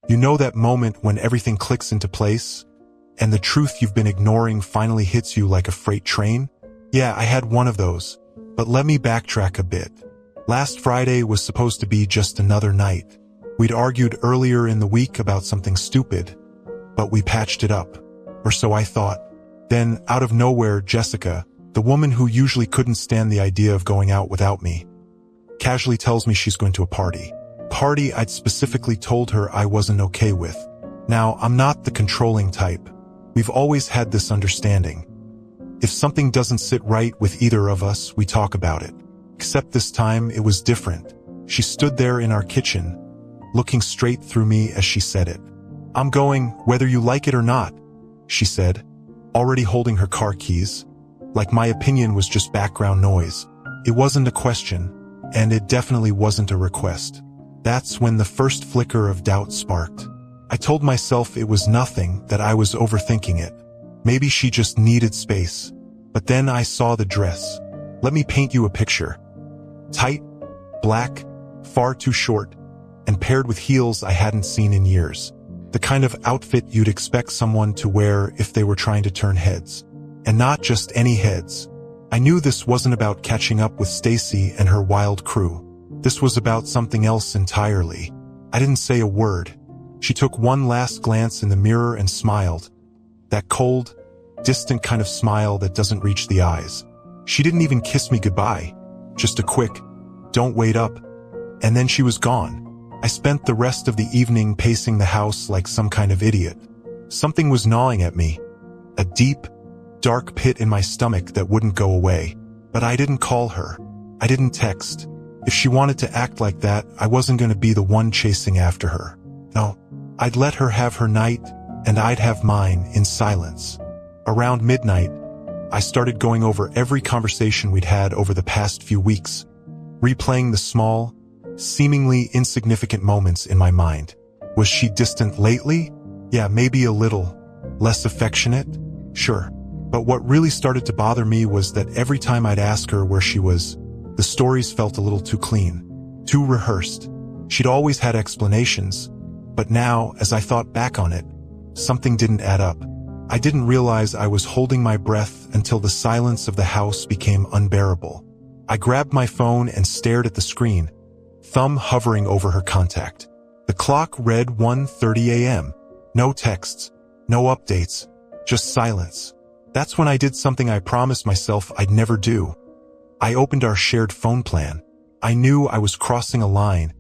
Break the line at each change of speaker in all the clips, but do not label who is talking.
You know that moment when everything clicks into place, and the truth you've been ignoring finally hits you like a freight train? Yeah, I had one of those. But let me backtrack a bit. Last Friday was supposed to be just another night. We'd argued earlier in the week about something stupid, but we patched it up. Or so I thought. Then, out of nowhere, Jessica, the woman who usually couldn't stand the idea of going out without me, casually tells me she's going to a party. Party I'd specifically told her I wasn't okay with. Now, I'm not the controlling type. We've always had this understanding. If something doesn't sit right with either of us, we talk about it. Except this time, it was different. She stood there in our kitchen, looking straight through me as she said it. "I'm going, whether you like it or not," she said, already holding her car keys. Like my opinion was just background noise. It wasn't a question, and it definitely wasn't a request. That's when the first flicker of doubt sparked. I told myself it was nothing, that I was overthinking it. Maybe she just needed space. But then I saw the dress. Let me paint you a picture. Tight, black, far too short, and paired with heels I hadn't seen in years. The kind of outfit you'd expect someone to wear if they were trying to turn heads. And not just any heads. I knew this wasn't about catching up with Stacy and her wild crew. This was about something else entirely. I didn't say a word. She took one last glance in the mirror and smiled. That cold, distant kind of smile that doesn't reach the eyes. She didn't even kiss me goodbye. Just a quick, "Don't wait up." And then she was gone. I spent the rest of the evening pacing the house like some kind of idiot. Something was gnawing at me. A deep, dark pit in my stomach that wouldn't go away. But I didn't call her. I didn't text. If she wanted to act like that, I wasn't going to be the one chasing after her. No, I'd let her have her night, and I'd have mine in silence. Around midnight, I started going over every conversation we'd had over the past few weeks, replaying the small, seemingly insignificant moments in my mind. Was she distant lately? Yeah, maybe a little. Less affectionate? Sure. But what really started to bother me was that every time I'd ask her where she was, the stories felt a little too clean, too rehearsed. She'd always had explanations, but now, as I thought back on it, something didn't add up. I didn't realize I was holding my breath until the silence of the house became unbearable. I grabbed my phone and stared at the screen, thumb hovering over her contact. The clock read 1:30 a.m. No texts, no updates, just silence. That's when I did something I promised myself I'd never do. I opened our shared phone plan. I knew I was crossing a line,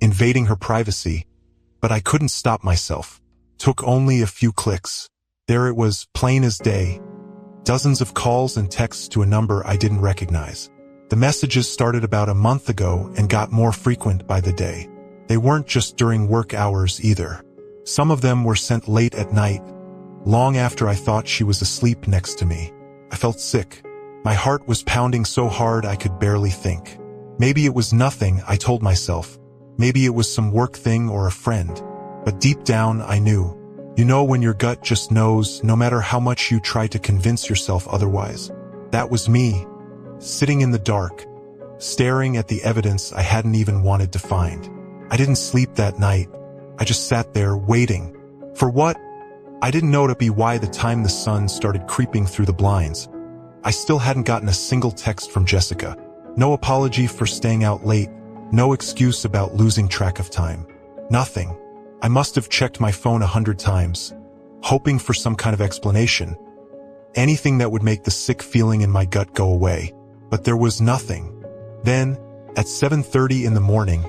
invading her privacy, but I couldn't stop myself. Took only a few clicks. There it was, plain as day. Dozens of calls and texts to a number I didn't recognize. The messages started about a month ago and got more frequent by the day. They weren't just during work hours either. Some of them were sent late at night, long after I thought she was asleep next to me. I felt sick. My heart was pounding so hard I could barely think. Maybe it was nothing, I told myself. Maybe it was some work thing or a friend. But deep down, I knew. You know when your gut just knows, no matter how much you try to convince yourself otherwise. That was me, sitting in the dark, staring at the evidence I hadn't even wanted to find. I didn't sleep that night. I just sat there, waiting. For what? I didn't know to be why the time the sun started creeping through the blinds. I still hadn't gotten a single text from Jessica. No apology for staying out late. No excuse about losing track of time. Nothing. I must have checked my phone 100 times, hoping for some kind of explanation. Anything that would make the sick feeling in my gut go away. But there was nothing. Then, at 7:30 in the morning,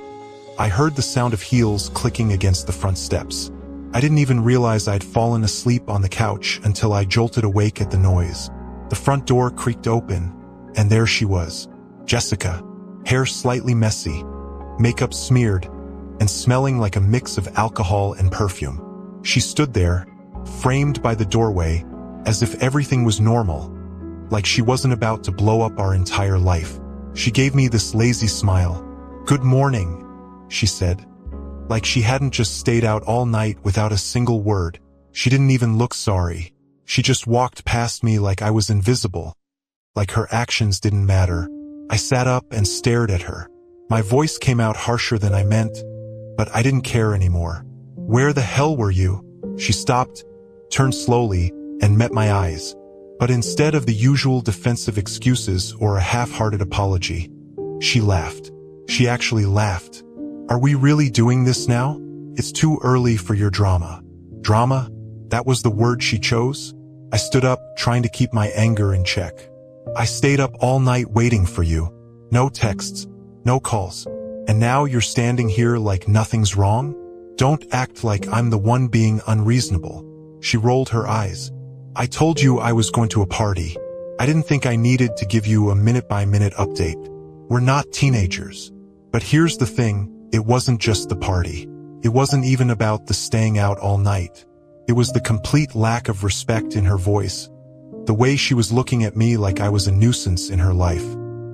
I heard the sound of heels clicking against the front steps. I didn't even realize I'd fallen asleep on the couch until I jolted awake at the noise. The front door creaked open, and there she was. Jessica, hair slightly messy, makeup smeared, and smelling like a mix of alcohol and perfume. She stood there, framed by the doorway, as if everything was normal, like she wasn't about to blow up our entire life. She gave me this lazy smile. "Good morning," she said. Like she hadn't just stayed out all night without a single word. She didn't even look sorry. She just walked past me like I was invisible, like her actions didn't matter. I sat up and stared at her. My voice came out harsher than I meant, but I didn't care anymore. Where the hell were you? She stopped, turned slowly, and met my eyes. But instead of the usual defensive excuses or a half-hearted apology, she laughed. She actually laughed. Are we really doing this now? It's too early for your drama. Drama? That was the word she chose? I stood up, trying to keep my anger in check. I stayed up all night waiting for you. No texts, no calls. And now you're standing here like nothing's wrong? Don't act like I'm the one being unreasonable. She rolled her eyes. I told you I was going to a party. I didn't think I needed to give you a minute-by-minute update. We're not teenagers. But here's the thing, it wasn't just the party. It wasn't even about the staying out all night. It was the complete lack of respect in her voice. The way she was looking at me like I was a nuisance in her life.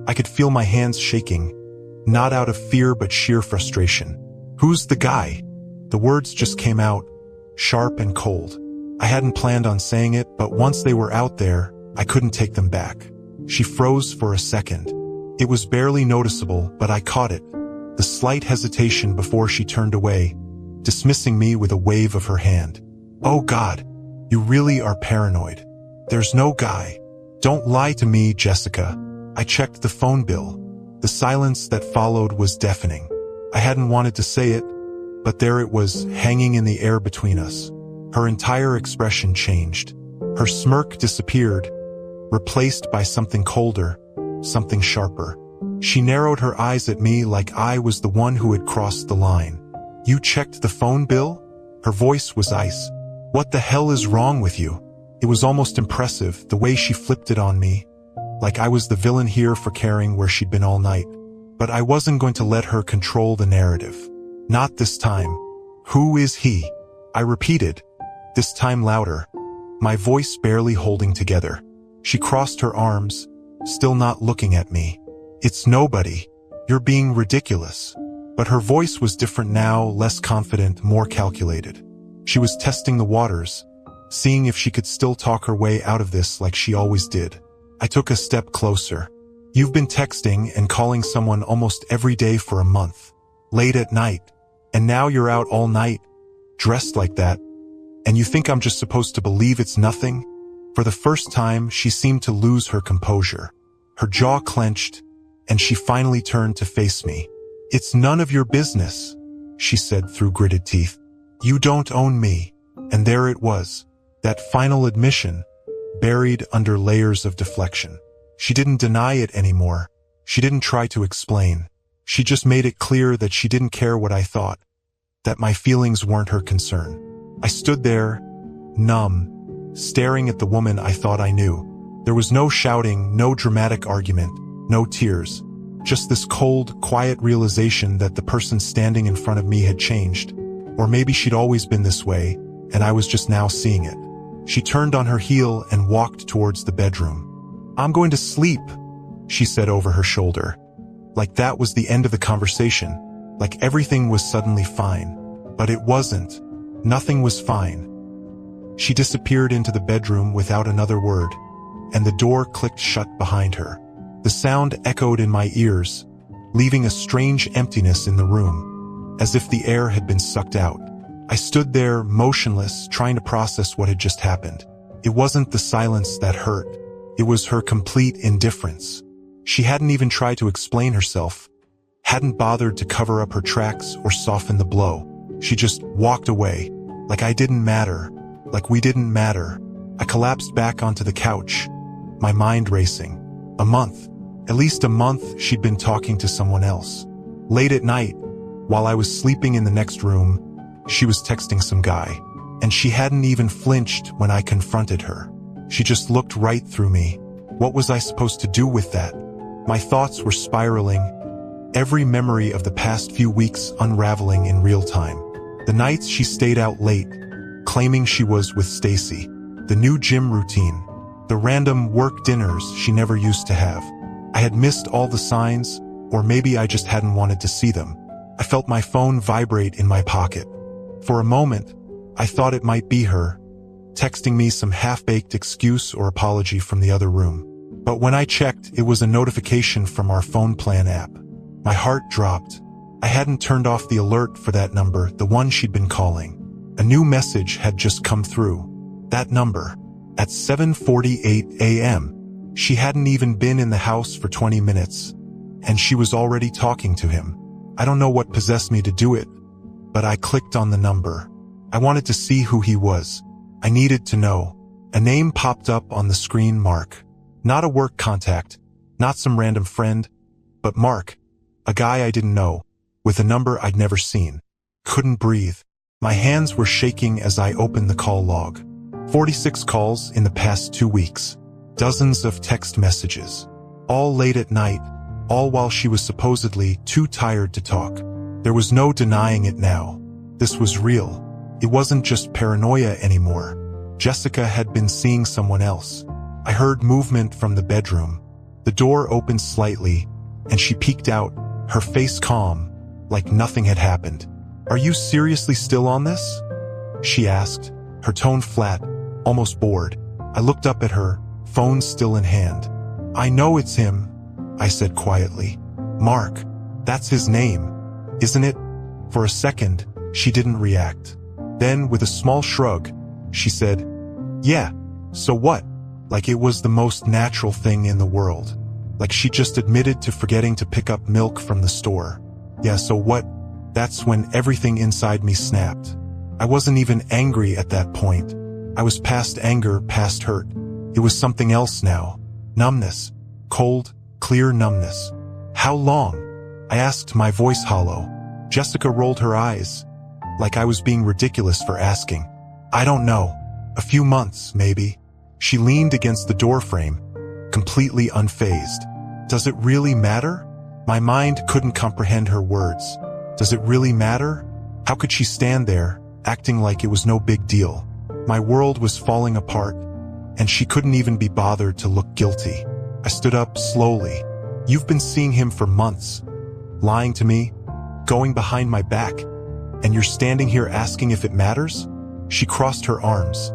I could feel my hands shaking, not out of fear but sheer frustration. Who's the guy? The words just came out, sharp and cold. I hadn't planned on saying it, but once they were out there, I couldn't take them back. She froze for a second. It was barely noticeable, but I caught it. The slight hesitation before she turned away, dismissing me with a wave of her hand. Oh God, you really are paranoid. There's no guy. Don't lie to me, Jessica. I checked the phone bill. The silence that followed was deafening. I hadn't wanted to say it, but there it was, hanging in the air between us. Her entire expression changed. Her smirk disappeared, replaced by something colder, something sharper. She narrowed her eyes at me like I was the one who had crossed the line. You checked the phone bill? Her voice was ice. What the hell is wrong with you? It was almost impressive, the way she flipped it on me, like I was the villain here for caring where she'd been all night. But I wasn't going to let her control the narrative. Not this time. Who is he? I repeated, this time louder, my voice barely holding together. She crossed her arms, still not looking at me. It's nobody. You're being ridiculous. But her voice was different now, less confident, more calculated. She was testing the waters, seeing if she could still talk her way out of this like she always did. I took a step closer. You've been texting and calling someone almost every day for a month, late at night, and now you're out all night, dressed like that, and you think I'm just supposed to believe it's nothing? For the first time, she seemed to lose her composure. Her jaw clenched, and she finally turned to face me. It's none of your business, she said through gritted teeth. You don't own me. And there it was, that final admission, buried under layers of deflection. She didn't deny it anymore. She didn't try to explain. She just made it clear that she didn't care what I thought, that my feelings weren't her concern. I stood there, numb, staring at the woman I thought I knew. There was no shouting, no dramatic argument, no tears, just this cold, quiet realization that the person standing in front of me had changed. Or maybe she'd always been this way, and I was just now seeing it. She turned on her heel and walked towards the bedroom. I'm going to sleep, she said over her shoulder. Like that was the end of the conversation, like everything was suddenly fine. But it wasn't. Nothing was fine. She disappeared into the bedroom without another word, and the door clicked shut behind her. The sound echoed in my ears, leaving a strange emptiness in the room, as if the air had been sucked out. I stood there, motionless, trying to process what had just happened. It wasn't the silence that hurt. It was her complete indifference. She hadn't even tried to explain herself, hadn't bothered to cover up her tracks or soften the blow. She just walked away, like I didn't matter, like we didn't matter. I collapsed back onto the couch, my mind racing. A month, at least a month, she'd been talking to someone else. Late at night, while I was sleeping in the next room, she was texting some guy, and she hadn't even flinched when I confronted her. She just looked right through me. What was I supposed to do with that? My thoughts were spiraling, every memory of the past few weeks unraveling in real time. The nights she stayed out late, claiming she was with Stacy, the new gym routine, the random work dinners she never used to have. I had missed all the signs, or maybe I just hadn't wanted to see them. I felt my phone vibrate in my pocket. For a moment, I thought it might be her, texting me some half-baked excuse or apology from the other room. But when I checked, it was a notification from our phone plan app. My heart dropped. I hadn't turned off the alert for that number, the one she'd been calling. A new message had just come through. That number. At 7:48 a.m. She hadn't even been in the house for 20 minutes, and she was already talking to him. I don't know what possessed me to do it, but I clicked on the number. I wanted to see who he was. I needed to know. A name popped up on the screen, Mark. Not a work contact, not some random friend, but Mark, a guy I didn't know, with a number I'd never seen. Couldn't breathe. My hands were shaking as I opened the call log. 46 calls in the past 2 weeks. Dozens of text messages. All late at night, all while she was supposedly too tired to talk. There was no denying it now. This was real. It wasn't just paranoia anymore. Jessica had been seeing someone else. I heard movement from the bedroom. The door opened slightly, and she peeked out, her face calm, like nothing had happened. "Are you seriously still on this?" she asked, her tone flat, almost bored. I looked up at her, phone still in hand. "I know it's him," I said quietly. "Mark, that's his name, isn't it?" For a second, she didn't react. Then, with a small shrug, she said, "Yeah, so what?" Like it was the most natural thing in the world. Like she just admitted to forgetting to pick up milk from the store. "Yeah, so what?" That's when everything inside me snapped. I wasn't even angry at that point. I was past anger, past hurt. It was something else now. Numbness. Cold, clear numbness. "How long?" I asked, my voice hollow. Jessica rolled her eyes, like I was being ridiculous for asking. "I don't know. A few months, maybe." She leaned against the doorframe, completely unfazed. "Does it really matter?" My mind couldn't comprehend her words. Does it really matter? How could she stand there, acting like it was no big deal? My world was falling apart, and she couldn't even be bothered to look guilty. I stood up slowly. "You've been seeing him for months, lying to me, going behind my back, and you're standing here asking if it matters?" She crossed her arms,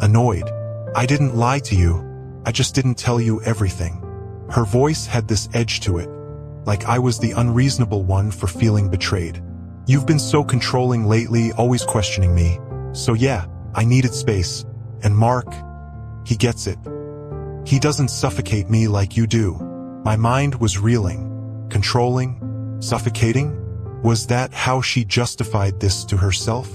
annoyed. "I didn't lie to you. I just didn't tell you everything." Her voice had this edge to it, like I was the unreasonable one for feeling betrayed. "You've been so controlling lately, always questioning me. So yeah, I needed space. And Mark, he gets it. He doesn't suffocate me like you do." My mind was reeling. Controlling? Suffocating? Was that how she justified this to herself?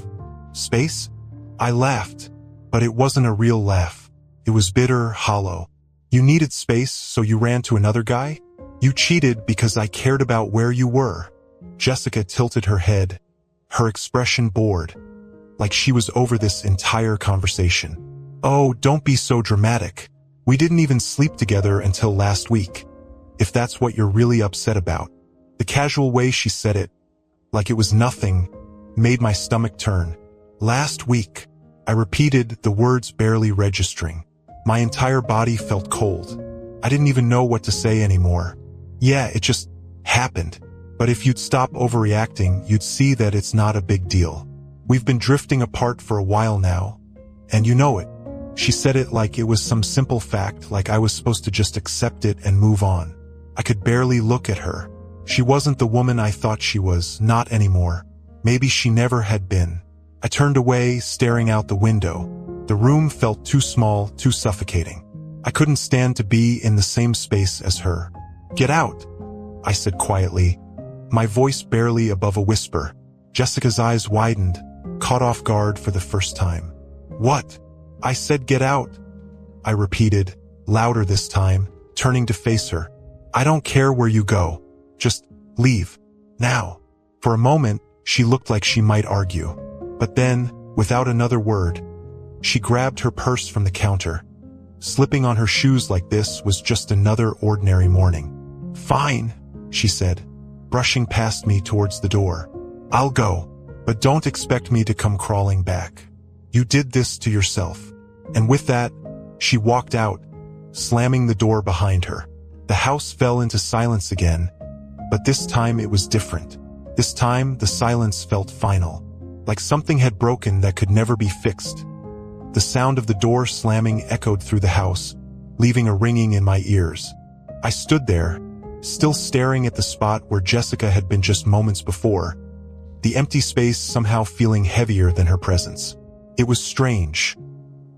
Space? I laughed, but it wasn't a real laugh. It was bitter, hollow. "You needed space, so you ran to another guy? You cheated because I cared about where you were." Jessica tilted her head, her expression bored, like she was over this entire conversation. "Oh, don't be so dramatic. We didn't even sleep together until last week. If that's what you're really upset about." The casual way she said it, like it was nothing, made my stomach turn. "Last week," I repeated, the words barely registering. My entire body felt cold. I didn't even know what to say anymore. "Yeah, it just happened. But if you'd stop overreacting, you'd see that it's not a big deal. We've been drifting apart for a while now, and you know it." She said it like it was some simple fact, like I was supposed to just accept it and move on. I could barely look at her. She wasn't the woman I thought she was, not anymore. Maybe she never had been. I turned away, staring out the window. The room felt too small, too suffocating. I couldn't stand to be in the same space as her. "Get out," I said quietly, my voice barely above a whisper. Jessica's eyes widened, caught off guard for the first time. "What?" "I said get out," I repeated, louder this time, turning to face her. "I don't care where you go. Just leave. Now." For a moment, she looked like she might argue. But then, without another word, she grabbed her purse from the counter. Slipping on her shoes like this was just another ordinary morning. "Fine," she said, brushing past me towards the door. "I'll go, but don't expect me to come crawling back. You did this to yourself." And with that, she walked out, slamming the door behind her. The house fell into silence again, but this time it was different. This time, the silence felt final, like something had broken that could never be fixed. The sound of the door slamming echoed through the house, leaving a ringing in my ears. I stood there, still staring at the spot where Jessica had been just moments before. the empty space somehow feeling heavier than her presence. It was strange.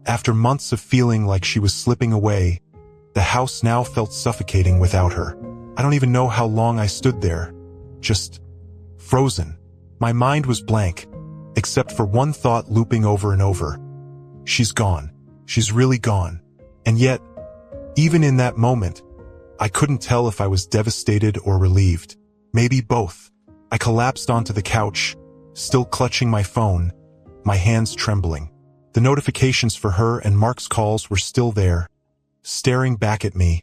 After months of feeling like she was slipping away, the house now felt suffocating without her. I don't even know how long I stood there, just frozen. My mind was blank, except for one thought looping over and over. She's gone. She's really gone. And yet, even in that moment, I couldn't tell if I was devastated or relieved. Maybe both. I collapsed onto the couch, still clutching my phone, my hands trembling. The notifications for her and Mark's calls were still there, staring back at me,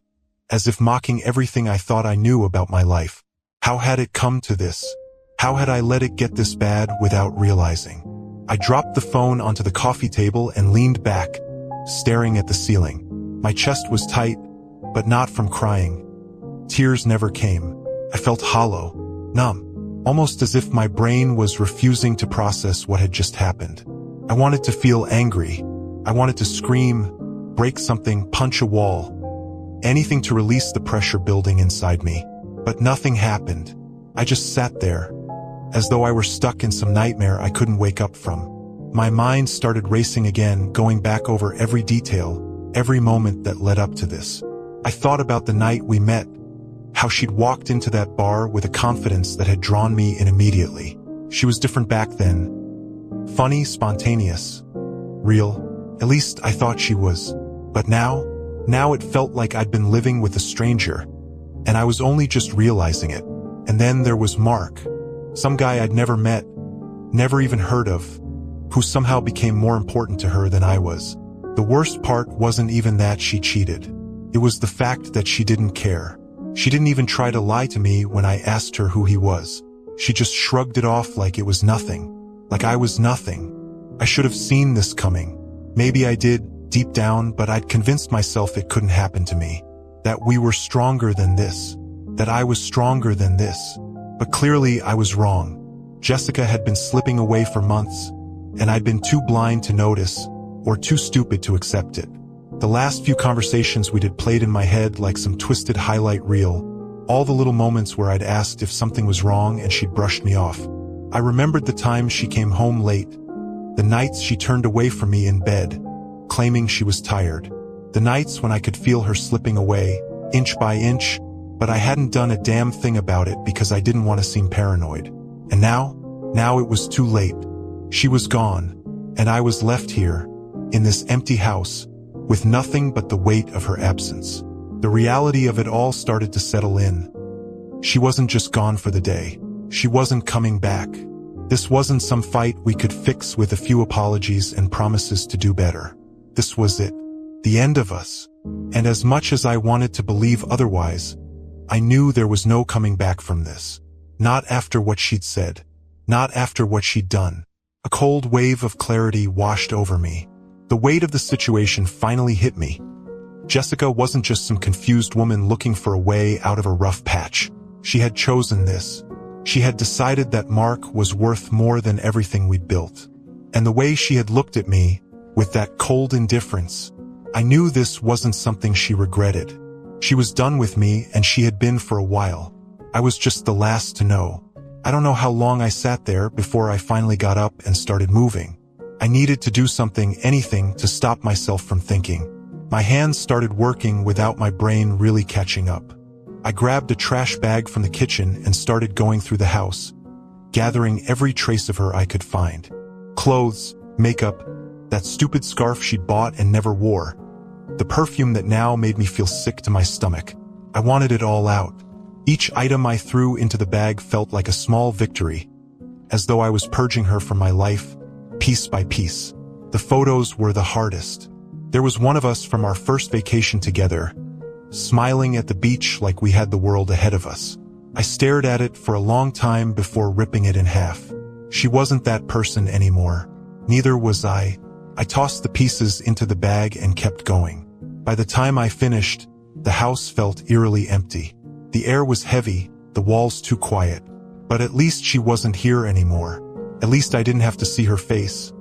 as if mocking everything I thought I knew about my life. How had it come to this? How had I let it get this bad without realizing? I dropped the phone onto the coffee table and leaned back, staring at the ceiling. My chest was tight, but not from crying. Tears never came. I felt hollow, numb, almost as if my brain was refusing to process what had just happened. I wanted to feel angry. I wanted to scream, break something, punch a wall. Anything to release the pressure building inside me. But nothing happened. I just sat there, as though I were stuck in some nightmare I couldn't wake up from. My mind started racing again, going back over every detail, every moment that led up to this. I thought about the night we met, how she'd walked into that bar with a confidence that had drawn me in immediately. She was different back then. Funny, spontaneous, real. At least I thought she was. But now it felt like I'd been living with a stranger, and I was only just realizing it. And then there was Mark, some guy I'd never met, never even heard of, who somehow became more important to her than I was. The worst part wasn't even that she cheated. It was the fact that she didn't care. She didn't even try to lie to me when I asked her who he was. She just shrugged it off like it was nothing. Like I was nothing. I should have seen this coming. Maybe I did, deep down, but I'd convinced myself it couldn't happen to me. That we were stronger than this. That I was stronger than this. But clearly I was wrong. Jessica had been slipping away for months, and I'd been too blind to notice, or too stupid to accept it. The last few conversations we did played in my head like some twisted highlight reel. All the little moments where I'd asked if something was wrong and she'd brushed me off. I remembered the times she came home late, the nights she turned away from me in bed, claiming she was tired, the nights when I could feel her slipping away, inch by inch, but I hadn't done a damn thing about it because I didn't want to seem paranoid. And now it was too late. She was gone, and I was left here, in this empty house, with nothing but the weight of her absence. The reality of it all started to settle in. She wasn't just gone for the day. She wasn't coming back. This wasn't some fight we could fix with a few apologies and promises to do better. This was it. The end of us. And as much as I wanted to believe otherwise, I knew there was no coming back from this. Not after what she'd said. Not after what she'd done. A cold wave of clarity washed over me. The weight of the situation finally hit me. Jessica wasn't just some confused woman looking for a way out of a rough patch. She had chosen this. She had decided that Mark was worth more than everything we'd built. And the way she had looked at me, with that cold indifference, I knew this wasn't something she regretted. She was done with me, and she had been for a while. I was just the last to know. I don't know how long I sat there before I finally got up and started moving. I needed to do something, anything, to stop myself from thinking. My hands started working without my brain really catching up. I grabbed a trash bag from the kitchen and started going through the house, gathering every trace of her I could find. Clothes, makeup, that stupid scarf she'd bought and never wore, the perfume that now made me feel sick to my stomach. I wanted it all out. Each item I threw into the bag felt like a small victory, as though I was purging her from my life, piece by piece. The photos were the hardest. There was one of us from our first vacation together, smiling at the beach like we had the world ahead of us. I stared at it for a long time before ripping it in half. She wasn't that person anymore. Neither was I. I tossed the pieces into the bag and kept going. By the time I finished, the house felt eerily empty. The air was heavy, the walls too quiet. But at least she wasn't here anymore. At least I didn't have to see her face,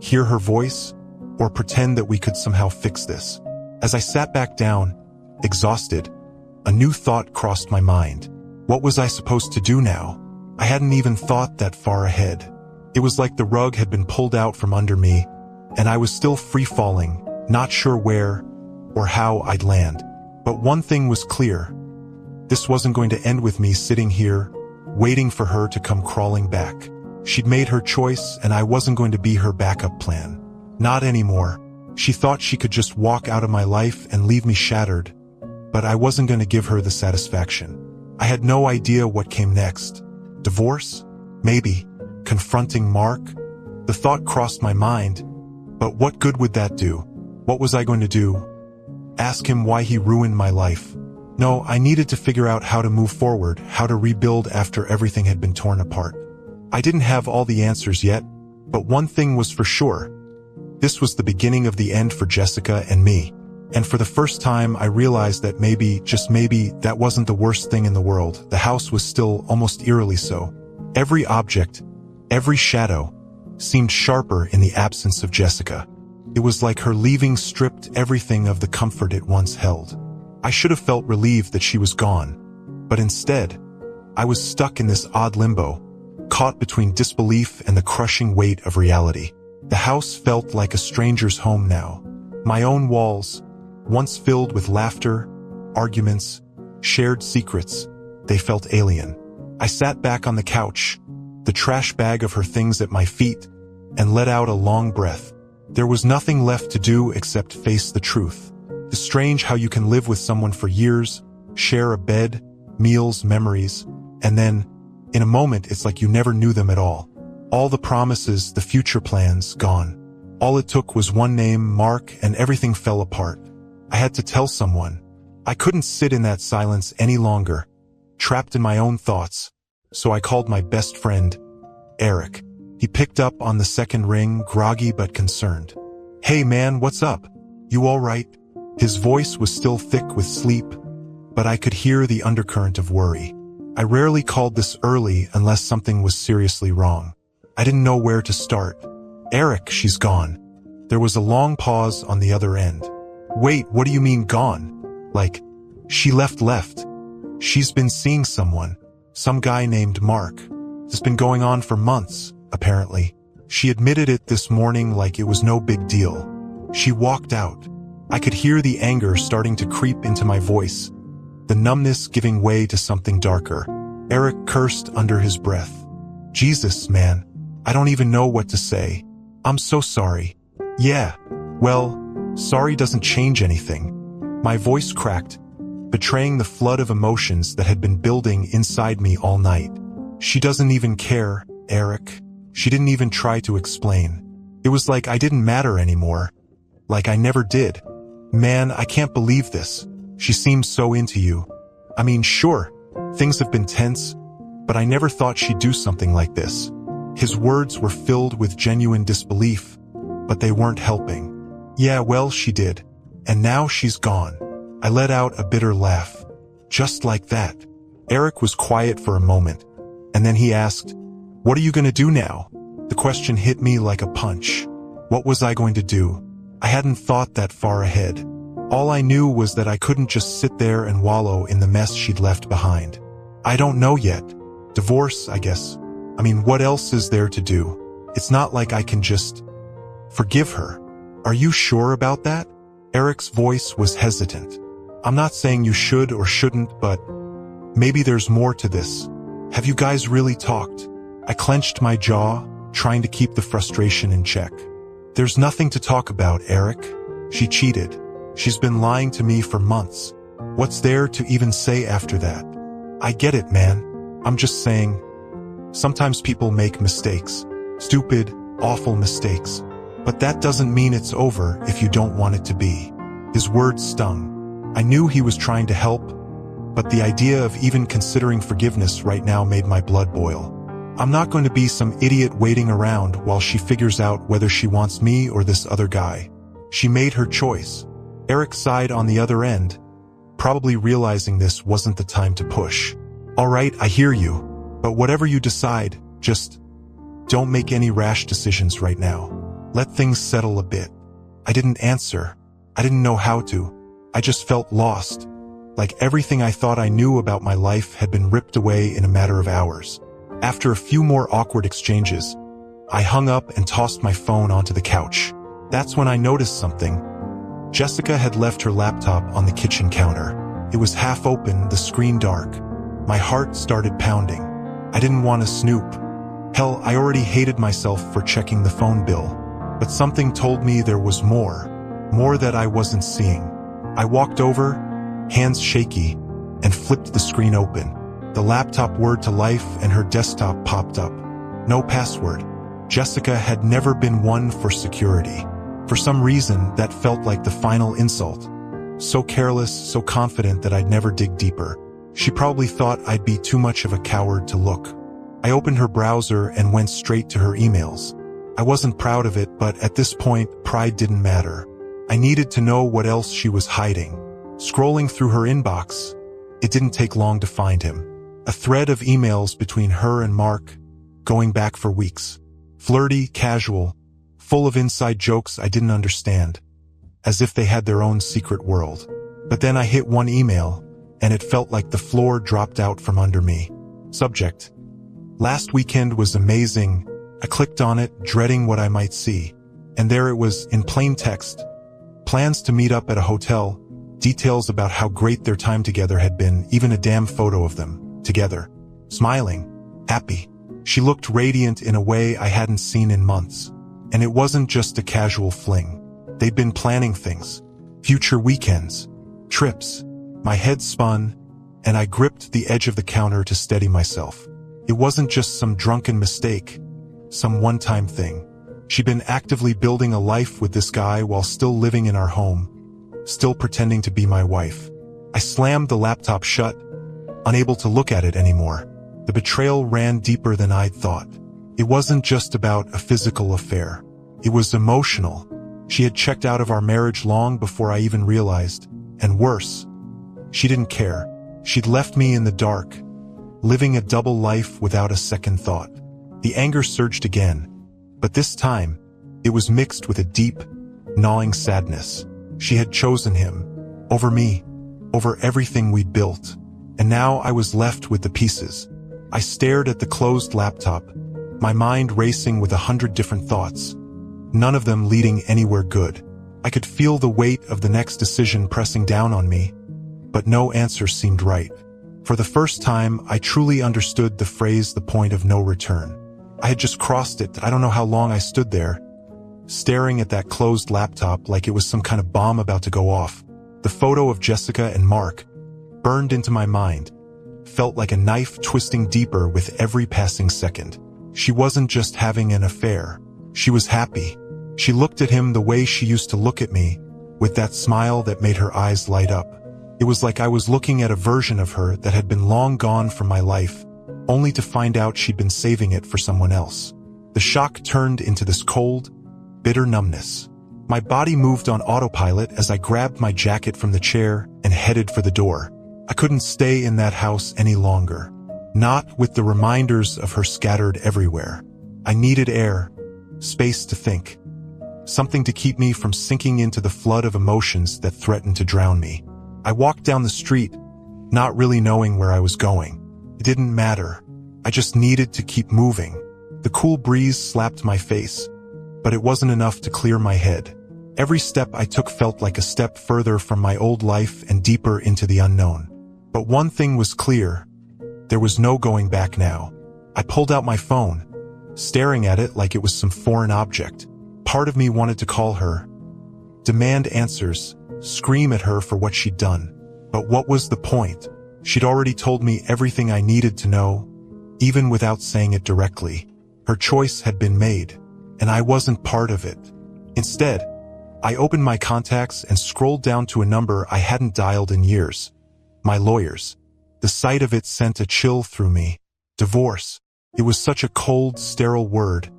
hear her voice, or pretend that we could somehow fix this. As I sat back down, exhausted, a new thought crossed my mind. What was I supposed to do now? I hadn't even thought that far ahead. It was like the rug had been pulled out from under me, and I was still free-falling, not sure where or how I'd land. But one thing was clear. This wasn't going to end with me sitting here, waiting for her to come crawling back. She'd made her choice, and I wasn't going to be her backup plan. Not anymore. She thought she could just walk out of my life and leave me shattered, but I wasn't going to give her the satisfaction. I had no idea what came next. Divorce? Maybe. Confronting Mark? The thought crossed my mind, but what good would that do? What was I going to do? Ask him why he ruined my life? No, I needed to figure out how to move forward, how to rebuild after everything had been torn apart. I didn't have all the answers yet, but one thing was for sure. This was the beginning of the end for Jessica and me. And for the first time, I realized that maybe, just maybe, that wasn't the worst thing in the world. The house was still almost eerily so. Every object, every shadow, seemed sharper in the absence of Jessica. It was like her leaving stripped everything of the comfort it once held. I should have felt relieved that she was gone, but instead, I was stuck in this odd limbo, caught between disbelief and the crushing weight of reality. The house felt like a stranger's home now. My own walls, once filled with laughter, arguments, shared secrets, they felt alien. I sat back on the couch, the trash bag of her things at my feet, and let out a long breath. There was nothing left to do except face the truth. It's strange how you can live with someone for years, share a bed, meals, memories, and then, in a moment, it's like you never knew them at all. All the promises, the future plans, gone. All it took was one name, Mark, and everything fell apart. I had to tell someone. I couldn't sit in that silence any longer, trapped in my own thoughts. So I called my best friend, Eric. He picked up on the second ring, groggy but concerned. "Hey man, what's up? You all right?" His voice was still thick with sleep, but I could hear the undercurrent of worry. I rarely called this early unless something was seriously wrong. I didn't know where to start. "Eric, she's gone." There was a long pause on the other end. "Wait, what do you mean gone? Like, she left? She's been seeing someone. Some guy named Mark. It's been going on for months, apparently." She admitted it this morning like it was no big deal. She walked out. I could hear the anger starting to creep into my voice, the numbness giving way to something darker. Eric cursed under his breath. "Jesus, man. I don't even know what to say. I'm so sorry." "Yeah, well, sorry doesn't change anything." My voice cracked, betraying the flood of emotions that had been building inside me all night. "She doesn't even care, Eric." She didn't even try to explain. It was like I didn't matter anymore. Like I never did. "Man, I can't believe this. She seems so into you. I mean, sure, things have been tense, but I never thought she'd do something like this." His words were filled with genuine disbelief, but they weren't helping. "Yeah, well, she did. And now she's gone." I let out a bitter laugh. "Just like that." Eric was quiet for a moment, and then he asked, "What are you going to do now?" The question hit me like a punch. What was I going to do? I hadn't thought that far ahead. All I knew was that I couldn't just sit there and wallow in the mess she'd left behind. I don't know yet. Divorce, I guess. I mean, what else is there to do? It's not like I can just forgive her. "Are you sure about that?" Eric's voice was hesitant. "I'm not saying you should or shouldn't, but maybe there's more to this. Have you guys really talked?" I clenched my jaw, trying to keep the frustration in check. "There's nothing to talk about, Eric. She cheated. She's been lying to me for months. What's there to even say after that?" "I get it, man. I'm just saying, sometimes people make mistakes. Stupid, awful mistakes. But that doesn't mean it's over if you don't want it to be." His words stung. I knew he was trying to help, but the idea of even considering forgiveness right now made my blood boil. I'm not going to be some idiot waiting around while she figures out whether she wants me or this other guy. She made her choice. Eric sighed on the other end, probably realizing this wasn't the time to push. "All right, I hear you, but whatever you decide, just don't make any rash decisions right now. Let things settle a bit." I didn't answer. I didn't know how to. I just felt lost, like everything I thought I knew about my life had been ripped away in a matter of hours. After a few more awkward exchanges, I hung up and tossed my phone onto the couch. That's when I noticed something. Jessica had left her laptop on the kitchen counter. It was half open, the screen dark. My heart started pounding. I didn't want to snoop. Hell, I already hated myself for checking the phone bill. But something told me there was more that I wasn't seeing. I walked over, hands shaky, and flipped the screen open. The laptop whirred to life and her desktop popped up. No password. Jessica had never been one for security. For some reason, that felt like the final insult. So careless, so confident that I'd never dig deeper. She probably thought I'd be too much of a coward to look. I opened her browser and went straight to her emails. I wasn't proud of it, but at this point, pride didn't matter. I needed to know what else she was hiding. Scrolling through her inbox, it didn't take long to find him. A thread of emails between her and Mark, going back for weeks. Flirty, casual, full of inside jokes I didn't understand, as if they had their own secret world. But then I hit one email, and it felt like the floor dropped out from under me. Subject: last weekend was amazing. I clicked on it, dreading what I might see. And there it was, in plain text. Plans to meet up at a hotel, details about how great their time together had been, even a damn photo of them, together. Smiling, happy. She looked radiant in a way I hadn't seen in months. And it wasn't just a casual fling. They'd been planning things. Future weekends. Trips. My head spun, and I gripped the edge of the counter to steady myself. It wasn't just some drunken mistake, some one-time thing. She'd been actively building a life with this guy while still living in our home, still pretending to be my wife. I slammed the laptop shut, unable to look at it anymore. The betrayal ran deeper than I'd thought. It wasn't just about a physical affair. It was emotional. She had checked out of our marriage long before I even realized. And worse, she didn't care. She'd left me in the dark, living a double life without a second thought. The anger surged again, but this time, it was mixed with a deep, gnawing sadness. She had chosen him, over me, over everything we'd built, and now I was left with the pieces. I stared at the closed laptop, my mind racing with 100 different thoughts, none of them leading anywhere good. I could feel the weight of the next decision pressing down on me, but no answer seemed right. For the first time, I truly understood the phrase, the point of no return. I had just crossed it. I don't know how long I stood there, staring at that closed laptop like it was some kind of bomb about to go off. The photo of Jessica and Mark, burned into my mind, felt like a knife twisting deeper with every passing second. She wasn't just having an affair. She was happy. She looked at him the way she used to look at me, with that smile that made her eyes light up. It was like I was looking at a version of her that had been long gone from my life, only to find out she'd been saving it for someone else. The shock turned into this cold, bitter numbness. My body moved on autopilot as I grabbed my jacket from the chair and headed for the door. I couldn't stay in that house any longer. Not with the reminders of her scattered everywhere. I needed air, space to think. Something to keep me from sinking into the flood of emotions that threatened to drown me. I walked down the street, not really knowing where I was going. It didn't matter. I just needed to keep moving. The cool breeze slapped my face, but it wasn't enough to clear my head. Every step I took felt like a step further from my old life and deeper into the unknown. But one thing was clear. There was no going back now. I pulled out my phone, staring at it like it was some foreign object. Part of me wanted to call her, demand answers, scream at her for what she'd done. But what was the point? She'd already told me everything I needed to know, even without saying it directly. Her choice had been made, and I wasn't part of it. Instead, I opened my contacts and scrolled down to a number I hadn't dialed in years. My lawyer's. The sight of it sent a chill through me. Divorce. It was such a cold, sterile word,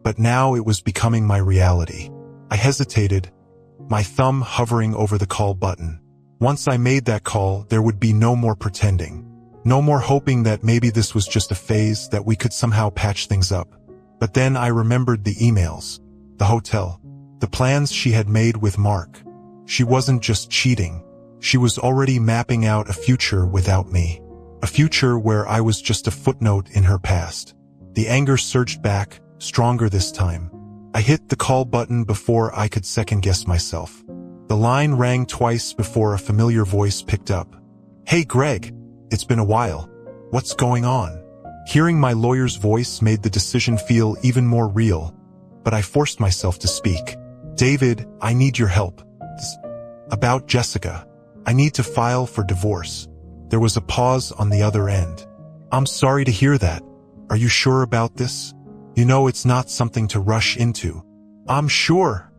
but now it was becoming my reality. I hesitated, my thumb hovering over the call button. Once I made that call, there would be no more pretending. No more hoping that maybe this was just a phase, that we could somehow patch things up. But then I remembered the emails, the hotel, the plans she had made with Mark. She wasn't just cheating. She was already mapping out a future without me. A future where I was just a footnote in her past. The anger surged back, stronger this time. I hit the call button before I could second-guess myself. The line rang twice before a familiar voice picked up. "Hey Greg, it's been a while. What's going on?" Hearing my lawyer's voice made the decision feel even more real, but I forced myself to speak. "David, I need your help. It's about Jessica. I need to file for divorce." There was a pause on the other end. "I'm sorry to hear that. Are you sure about this? You know it's not something to rush into." "I'm sure,"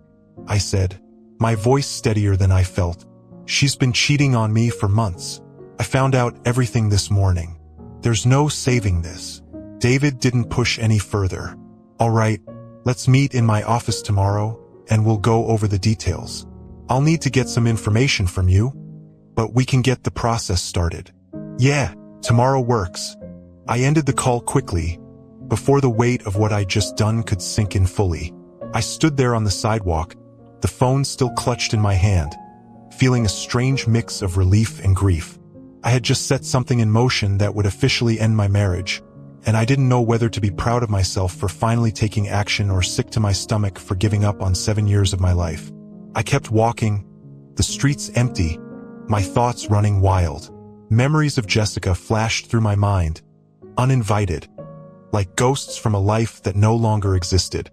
I said, my voice steadier than I felt. "She's been cheating on me for months. I found out everything this morning. There's no saving this." David didn't push any further. "All right, let's meet in my office tomorrow, and we'll go over the details. I'll need to get some information from you, but we can get the process started." "Yeah, tomorrow works." I ended the call quickly, before the weight of what I'd just done could sink in fully. I stood there on the sidewalk, the phone still clutched in my hand, feeling a strange mix of relief and grief. I had just set something in motion that would officially end my marriage, and I didn't know whether to be proud of myself for finally taking action or sick to my stomach for giving up on 7 years of my life. I kept walking, the streets empty, my thoughts running wild. Memories of Jessica flashed through my mind, uninvited, like ghosts from a life that no longer existed.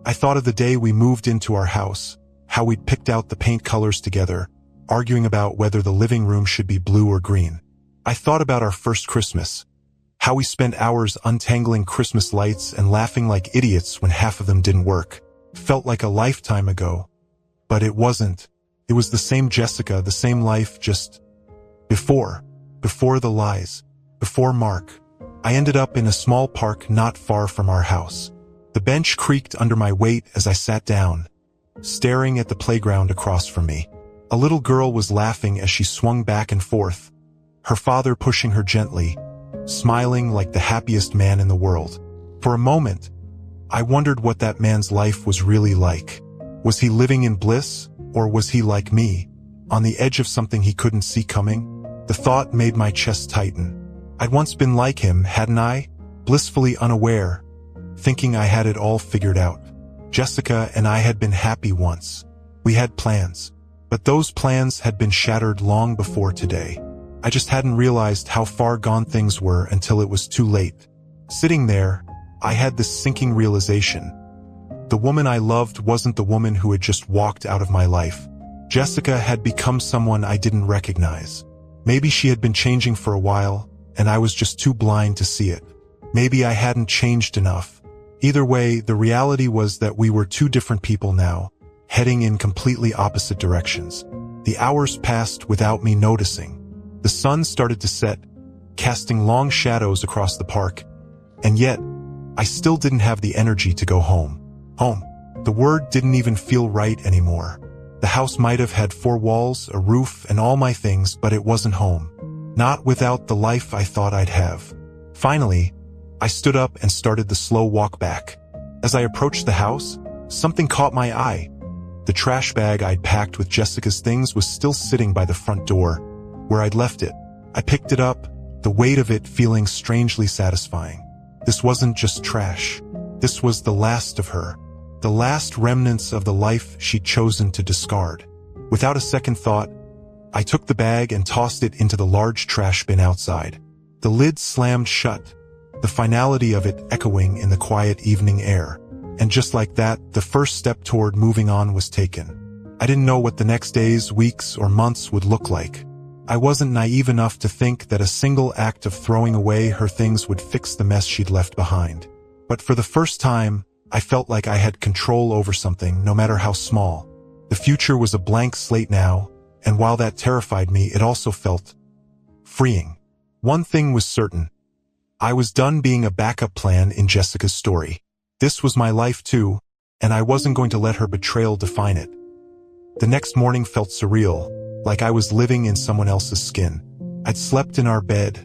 I thought of the day we moved into our house, how we'd picked out the paint colors together, arguing about whether the living room should be blue or green. I thought about our first Christmas, how we spent hours untangling Christmas lights and laughing like idiots when half of them didn't work. Felt like a lifetime ago, but it wasn't. It was the same Jessica, the same life, just before the lies, before Mark. I ended up in a small park not far from our house. The bench creaked under my weight as I sat down, staring at the playground across from me. A little girl was laughing as she swung back and forth, her father pushing her gently, smiling like the happiest man in the world. For a moment, I wondered what that man's life was really like. Was he living in bliss, or was he like me, on the edge of something he couldn't see coming? The thought made my chest tighten. I'd once been like him, hadn't I? Blissfully unaware, thinking I had it all figured out. Jessica and I had been happy once. We had plans, but those plans had been shattered long before today. I just hadn't realized how far gone things were until it was too late. Sitting there, I had this sinking realization. The woman I loved wasn't the woman who had just walked out of my life. Jessica had become someone I didn't recognize. Maybe she had been changing for a while, and I was just too blind to see it. Maybe I hadn't changed enough. Either way, the reality was that we were two different people now, heading in completely opposite directions. The hours passed without me noticing. The sun started to set, casting long shadows across the park, and yet, I still didn't have the energy to go home. Home. The word didn't even feel right anymore. The house might have had 4 walls, a roof, and all my things, but it wasn't home. Not without the life I thought I'd have. Finally, I stood up and started the slow walk back. As I approached the house, something caught my eye. The trash bag I'd packed with Jessica's things was still sitting by the front door, where I'd left it. I picked it up, the weight of it feeling strangely satisfying. This wasn't just trash. This was the last of her. The last remnants of the life she'd chosen to discard. Without a second thought, I took the bag and tossed it into the large trash bin outside. The lid slammed shut, the finality of it echoing in the quiet evening air. And just like that, the first step toward moving on was taken. I didn't know what the next days, weeks, or months would look like. I wasn't naive enough to think that a single act of throwing away her things would fix the mess she'd left behind. But for the first time, I felt like I had control over something, no matter how small. The future was a blank slate now, and while that terrified me, it also felt freeing. One thing was certain. I was done being a backup plan in Jessica's story. This was my life too, and I wasn't going to let her betrayal define it. The next morning felt surreal, like I was living in someone else's skin. I'd slept in our bed,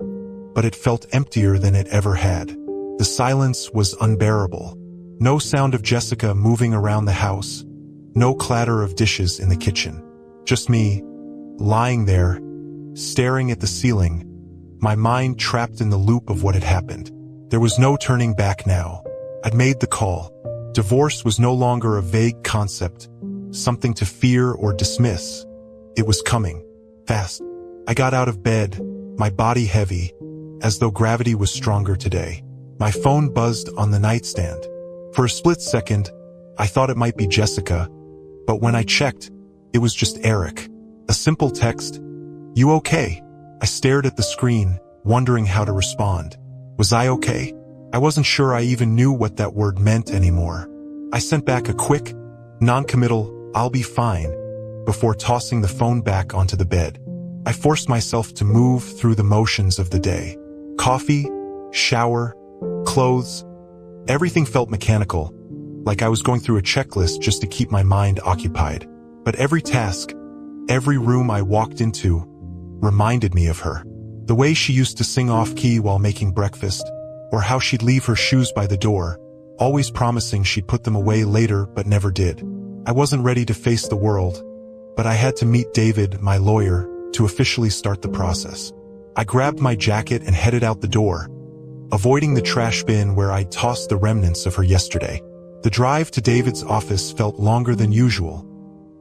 but it felt emptier than it ever had. The silence was unbearable. No sound of Jessica moving around the house, no clatter of dishes in the kitchen. Just me, lying there, staring at the ceiling, my mind trapped in the loop of what had happened. There was no turning back now. I'd made the call. Divorce was no longer a vague concept, something to fear or dismiss. It was coming, fast. I got out of bed, my body heavy, as though gravity was stronger today. My phone buzzed on the nightstand. For a split second, I thought it might be Jessica, but when I checked, it was just Eric. A simple text, "You okay?" I stared at the screen, wondering how to respond. Was I okay? I wasn't sure I even knew what that word meant anymore. I sent back a quick, non-committal, "I'll be fine," before tossing the phone back onto the bed. I forced myself to move through the motions of the day. Coffee, shower, clothes. Everything felt mechanical, like I was going through a checklist just to keep my mind occupied. But every task, every room I walked into, reminded me of her. The way she used to sing off-key while making breakfast, or how she'd leave her shoes by the door, always promising she'd put them away later but never did. I wasn't ready to face the world, but I had to meet David, my lawyer, to officially start the process. I grabbed my jacket and headed out the door, avoiding the trash bin where I'd tossed the remnants of her yesterday. The drive to David's office felt longer than usual,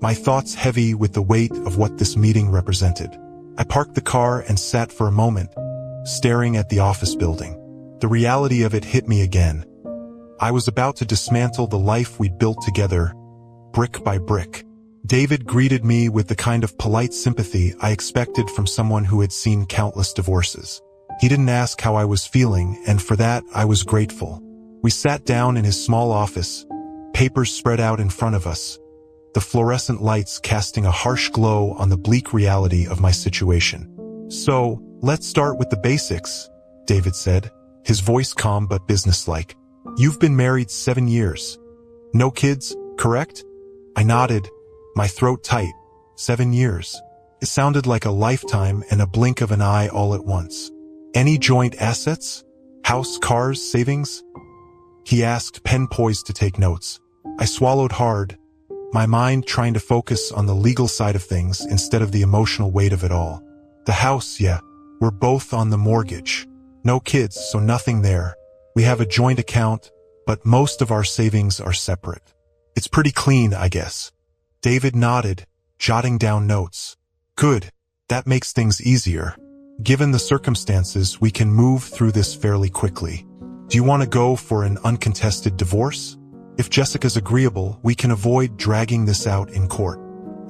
my thoughts heavy with the weight of what this meeting represented. I parked the car and sat for a moment, staring at the office building. The reality of it hit me again. I was about to dismantle the life we'd built together, brick by brick. David greeted me with the kind of polite sympathy I expected from someone who had seen countless divorces. He didn't ask how I was feeling, and for that I was grateful. We sat down in his small office, papers spread out in front of us, the fluorescent lights casting a harsh glow on the bleak reality of my situation. "So, let's start with the basics," David said, his voice calm but businesslike. "You've been married 7 years. No kids, correct?" I nodded, my throat tight. 7 years. It sounded like a lifetime and a blink of an eye all at once. "Any joint assets? House, cars, savings?" He asked, pen poised to take notes. I swallowed hard, my mind trying to focus on the legal side of things instead of the emotional weight of it all. "The house, yeah. We're both on the mortgage. No kids, so nothing there. We have a joint account, but most of our savings are separate. It's pretty clean, I guess." David nodded, jotting down notes. "Good. That makes things easier. Given the circumstances, we can move through this fairly quickly. Do you want to go for an uncontested divorce? If Jessica's agreeable, we can avoid dragging this out in court."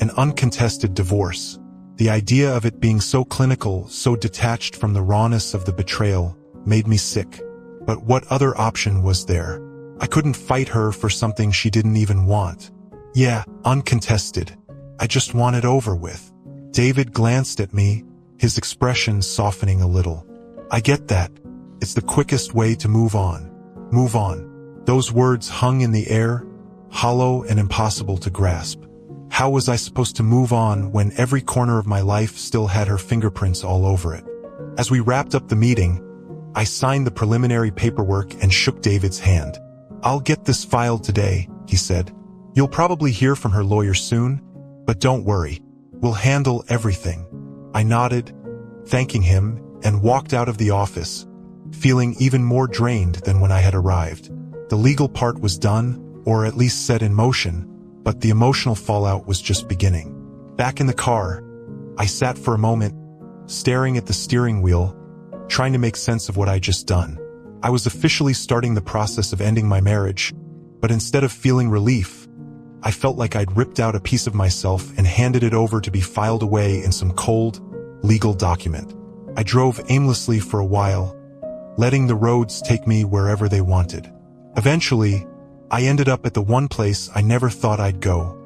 An uncontested divorce. The idea of it being so clinical, so detached from the rawness of the betrayal, made me sick. But what other option was there? I couldn't fight her for something she didn't even want. Yeah, uncontested. I just want it over with. David glanced at me, his expression softening a little. "I get that. It's the quickest way to move on. Move on." Those words hung in the air, hollow and impossible to grasp. How was I supposed to move on when every corner of my life still had her fingerprints all over it? As we wrapped up the meeting, I signed the preliminary paperwork and shook David's hand. "I'll get this filed today," he said. "You'll probably hear from her lawyer soon, but don't worry. We'll handle everything." I nodded, thanking him, and walked out of the office, feeling even more drained than when I had arrived. The legal part was done, or at least set in motion, but the emotional fallout was just beginning. Back in the car, I sat for a moment, staring at the steering wheel, trying to make sense of what I'd just done. I was officially starting the process of ending my marriage, but instead of feeling relief, I felt like I'd ripped out a piece of myself and handed it over to be filed away in some cold, legal document. I drove aimlessly for a while, letting the roads take me wherever they wanted. Eventually, I ended up at the one place I never thought I'd go.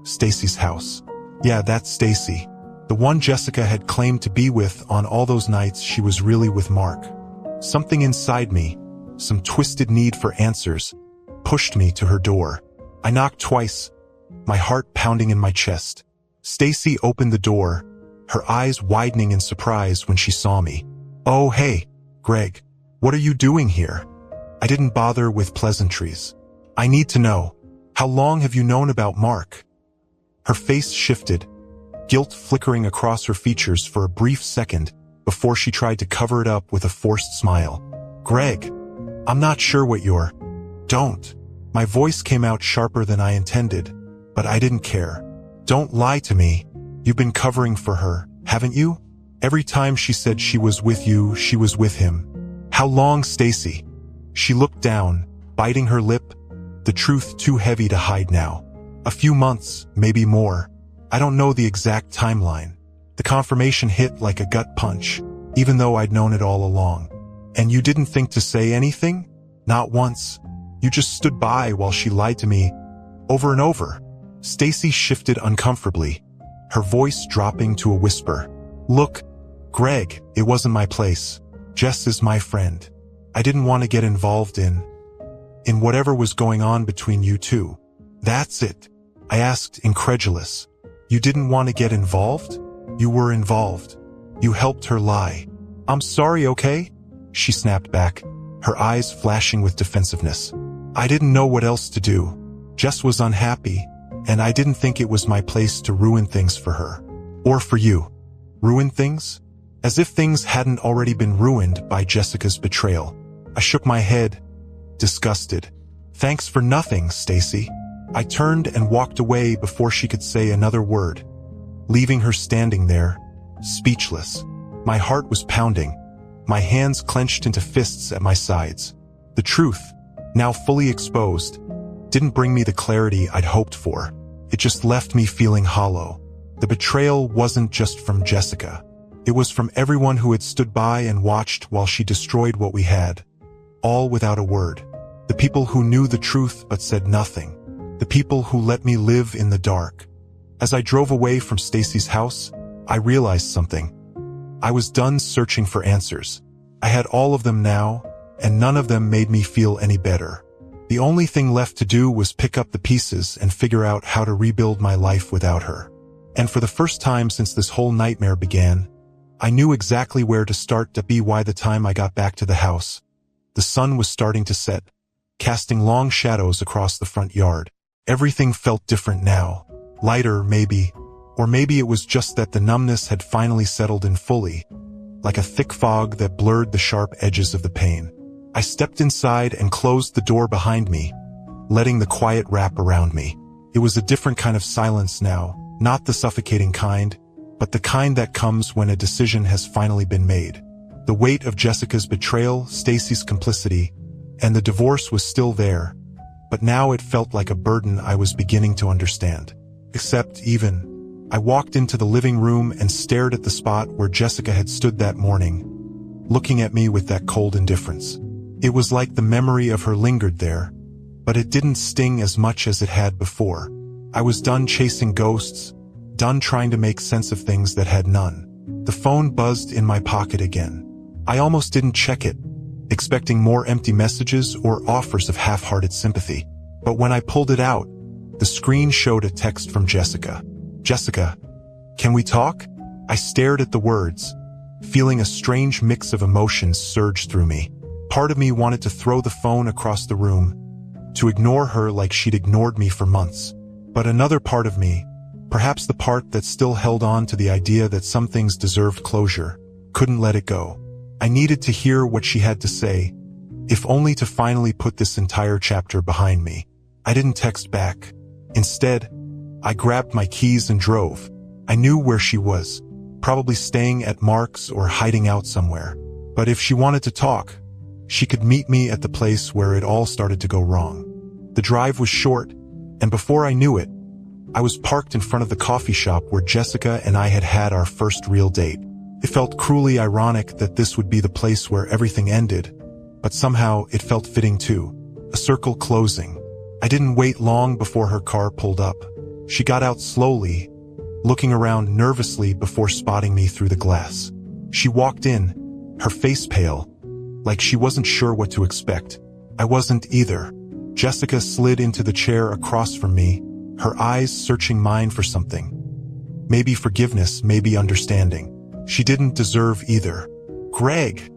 Stacy's house. Yeah, that's Stacy. The one Jessica had claimed to be with on all those nights she was really with Mark. Something inside me, some twisted need for answers, pushed me to her door. I knocked twice, my heart pounding in my chest. Stacy opened the door, her eyes widening in surprise when she saw me. "Oh, hey, Greg, what are you doing here?" I didn't bother with pleasantries. "I need to know, how long have you known about Mark?" Her face shifted, guilt flickering across her features for a brief second, before she tried to cover it up with a forced smile. "Greg, I'm not sure what you're—" "Don't." My voice came out sharper than I intended, but I didn't care. "Don't lie to me. You've been covering for her, haven't you? Every time she said she was with you, she was with him. How long, Stacy?" She looked down, biting her lip, the truth too heavy to hide now. "A few months, maybe more. I don't know the exact timeline." The confirmation hit like a gut punch, even though I'd known it all along. "And you didn't think to say anything? Not once? You just stood by while she lied to me over and over?" Stacy shifted uncomfortably, her voice dropping to a whisper. "Look, Greg, it wasn't my place. Jess is my friend. I didn't want to get involved in whatever was going on between you two." "That's it?" I asked, incredulous. "You didn't want to get involved? You were involved. You helped her lie." "I'm sorry, okay?" she snapped back, her eyes flashing with defensiveness. "I didn't know what else to do. Jess was unhappy, and I didn't think it was my place to ruin things for her. Or for you." "Ruin things?" As if things hadn't already been ruined by Jessica's betrayal. I shook my head, disgusted. "Thanks for nothing, Stacy." I turned and walked away before she could say another word, leaving her standing there, speechless. My heart was pounding, my hands clenched into fists at my sides. The truth, now fully exposed, didn't bring me the clarity I'd hoped for. It just left me feeling hollow. The betrayal wasn't just from Jessica. It was from everyone who had stood by and watched while she destroyed what we had, all without a word. The people who knew the truth but said nothing. The people who let me live in the dark. As I drove away from Stacy's house, I realized something. I was done searching for answers. I had all of them now, and none of them made me feel any better. The only thing left to do was pick up the pieces and figure out how to rebuild my life without her. And for the first time since this whole nightmare began, I knew exactly where to start. By the time I got back to the house, the sun was starting to set, casting long shadows across the front yard. Everything felt different now. Lighter, maybe. Or maybe it was just that the numbness had finally settled in fully, like a thick fog that blurred the sharp edges of the pain. I stepped inside and closed the door behind me, letting the quiet wrap around me. It was a different kind of silence now, not the suffocating kind, but the kind that comes when a decision has finally been made. The weight of Jessica's betrayal, Stacy's complicity, and the divorce was still there, but now it felt like a burden I was beginning to understand. I walked into the living room and stared at the spot where Jessica had stood that morning, looking at me with that cold indifference. It was like the memory of her lingered there, but it didn't sting as much as it had before. I was done chasing ghosts, done trying to make sense of things that had none. The phone buzzed in my pocket again. I almost didn't check it, expecting more empty messages or offers of half-hearted sympathy. But when I pulled it out, the screen showed a text from Jessica. "Jessica, can we talk?" I stared at the words, feeling a strange mix of emotions surge through me. Part of me wanted to throw the phone across the room, to ignore her like she'd ignored me for months. But another part of me, perhaps the part that still held on to the idea that some things deserved closure, couldn't let it go. I needed to hear what she had to say, if only to finally put this entire chapter behind me. I didn't text back. Instead, I grabbed my keys and drove. I knew where she was, probably staying at Mark's or hiding out somewhere. But if she wanted to talk, she could meet me at the place where it all started to go wrong. The drive was short, and before I knew it, I was parked in front of the coffee shop where Jessica and I had had our first real date. It felt cruelly ironic that this would be the place where everything ended, but somehow it felt fitting too. A circle closing. I didn't wait long before her car pulled up. She got out slowly, looking around nervously before spotting me through the glass. She walked in, her face pale, like she wasn't sure what to expect. I wasn't either. Jessica slid into the chair across from me, her eyes searching mine for something. Maybe forgiveness, maybe understanding. She didn't deserve either. "Greg,"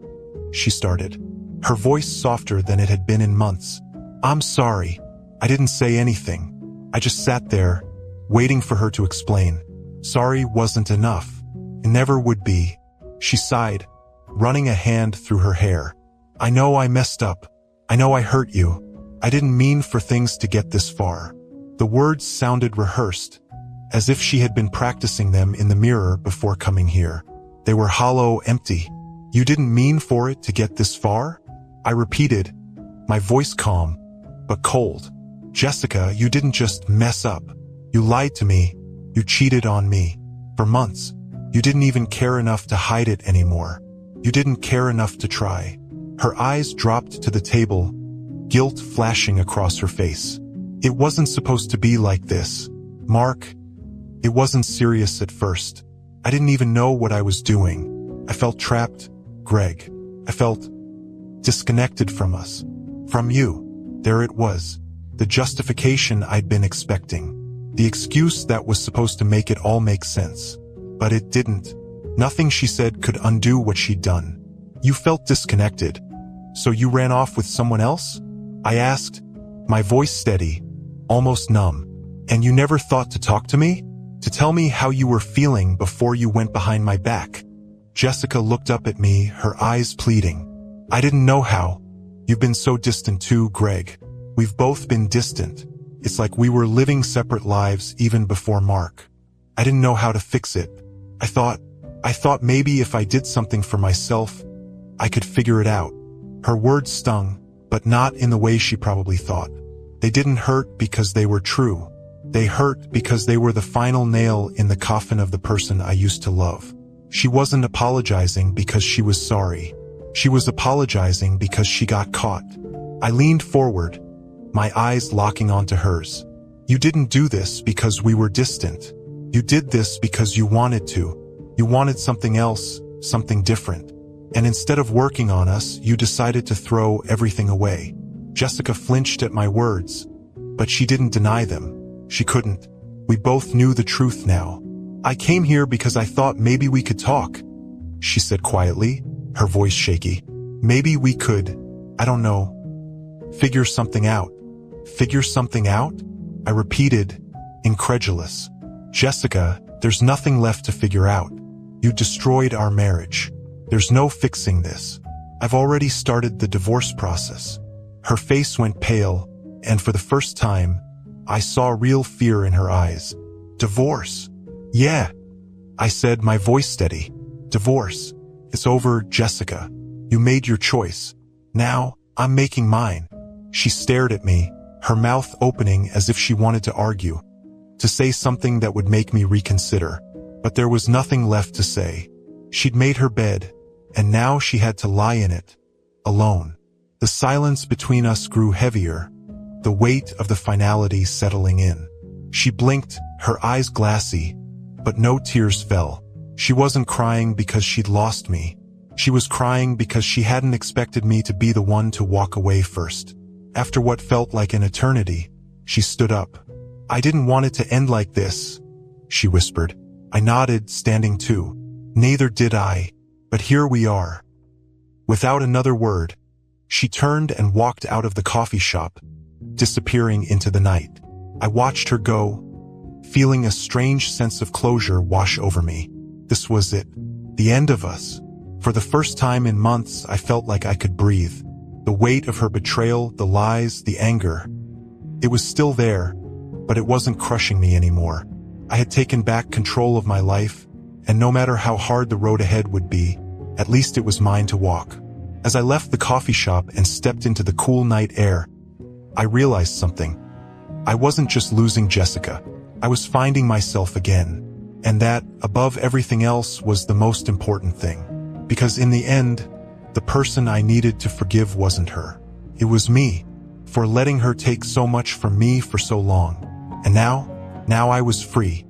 she started, her voice softer than it had been in months. "I'm sorry. I didn't say anything. I just sat there, waiting for her to explain. Sorry wasn't enough. It never would be. She sighed, running a hand through her hair. I know I messed up. I know I hurt you. I didn't mean for things to get this far. The words sounded rehearsed, as if she had been practicing them in the mirror before coming here. They were hollow, empty. You didn't mean for it to get this far? I repeated, my voice calm, but cold. Jessica, you didn't just mess up. You lied to me. You cheated on me. For months. You didn't even care enough to hide it anymore. You didn't care enough to try. Her eyes dropped to the table, guilt flashing across her face. It wasn't supposed to be like this. Mark, it wasn't serious at first. I didn't even know what I was doing. I felt trapped, Greg. I felt disconnected from us. From you. There it was. The justification I'd been expecting. The excuse that was supposed to make it all make sense. But it didn't. Nothing she said could undo what she'd done. You felt disconnected. So you ran off with someone else? I asked, my voice steady, almost numb. And you never thought to talk to me? To tell me how you were feeling before you went behind my back? Jessica looked up at me, her eyes pleading. I didn't know how. You've been so distant too, Greg. We've both been distant. It's like we were living separate lives even before Mark. I didn't know how to fix it. I thought maybe if I did something for myself, I could figure it out. Her words stung, but not in the way she probably thought. They didn't hurt because they were true. They hurt because they were the final nail in the coffin of the person I used to love. She wasn't apologizing because she was sorry. She was apologizing because she got caught. I leaned forward, my eyes locking onto hers. You didn't do this because we were distant. You did this because you wanted to. You wanted something else, something different. And instead of working on us, you decided to throw everything away. Jessica flinched at my words, but she didn't deny them. She couldn't. We both knew the truth now. I came here because I thought maybe we could talk, she said quietly, her voice shaky. Maybe we could, I don't know, figure something out. Figure something out? I repeated, incredulous. Jessica, there's nothing left to figure out. You destroyed our marriage. There's no fixing this. I've already started the divorce process. Her face went pale, and for the first time, I saw real fear in her eyes. Divorce? Yeah, I said, my voice steady. Divorce. It's over, Jessica. You made your choice. Now, I'm making mine. She stared at me, her mouth opening as if she wanted to argue, to say something that would make me reconsider. But there was nothing left to say. She'd made her bed, and now she had to lie in it, alone. The silence between us grew heavier, the weight of the finality settling in. She blinked, her eyes glassy, but no tears fell. She wasn't crying because she'd lost me. She was crying because she hadn't expected me to be the one to walk away first. After what felt like an eternity, she stood up. I didn't want it to end like this, she whispered. I nodded, standing too. Neither did I, but here we are. Without another word, she turned and walked out of the coffee shop, disappearing into the night. I watched her go, feeling a strange sense of closure wash over me. This was it, the end of us. For the first time in months, I felt like I could breathe. The weight of her betrayal, the lies, the anger. It was still there, but it wasn't crushing me anymore. I had taken back control of my life, and no matter how hard the road ahead would be, at least it was mine to walk. As I left the coffee shop and stepped into the cool night air, I realized something. I wasn't just losing Jessica. I was finding myself again. And that, above everything else, was the most important thing. Because in the end, the person I needed to forgive wasn't her. It was me, for letting her take so much from me for so long. And now I was free.